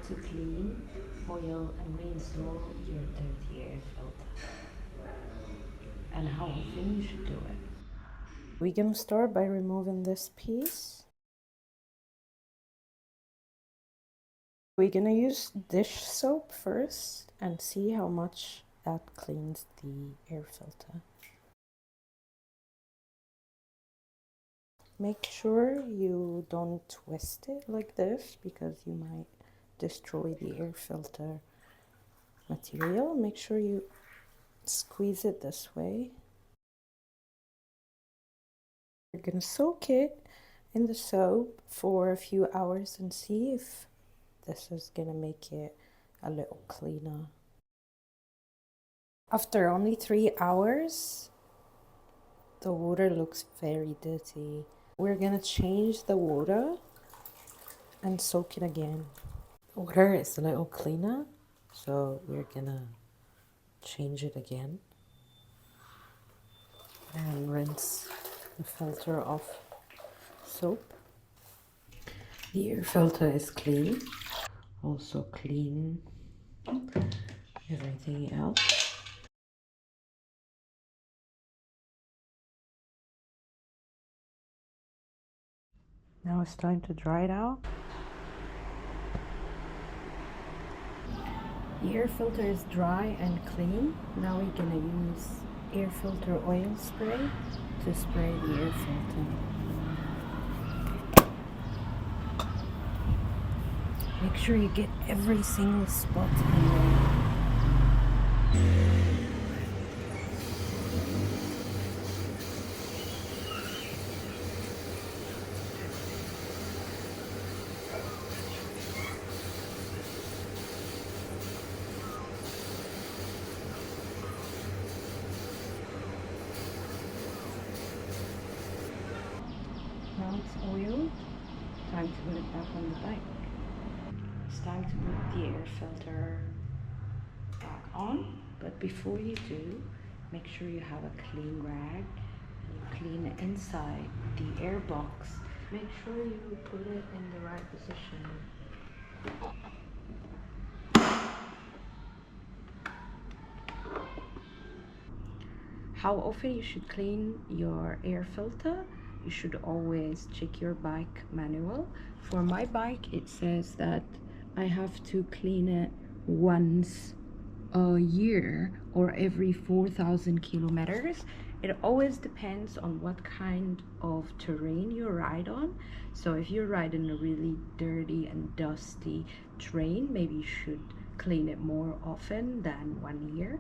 to clean, oil and reinstall your dirty air filter, and how often you should do it. We're gonna start by removing this piece. We're gonna use dish soap first and see how much that cleans the air filter. Make sure you don't twist it like this because you might destroy the air filter material. Make sure you squeeze it this way. You're gonna soak it in the soap for a few hours and see if this is gonna make it a little cleaner. After only 3 hours, the water looks very dirty. We're gonna change the water and soak it again. The water is a little cleaner, so we're gonna change it again and rinse the filter off soap. The air filter is clean. Also clean everything else. Now it's time to dry it out. The air filter is dry and clean. Now we're gonna use air filter oil spray to spray the air filter. Make sure you get every single spot in there. Now it's oiled. Time to put it back on the bike. It's time to put the air filter back on, but before you do, make sure you have a clean rag and clean inside the air box. Make sure you put it in the right position. How often you should clean your air filter? You should always check your bike manual. For my bike, it says that I have to clean it once a year or every 4,000 kilometers. It always depends on what kind of terrain you ride on. So if you ride in a really dirty and dusty terrain, maybe you should clean it more often than 1 year.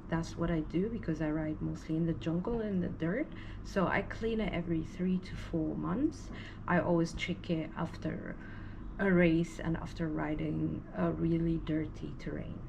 That's what I do because I ride mostly in the jungle and the dirt. So I clean it every 3 to 4 months. I always check it after a race and after riding a really dirty terrain.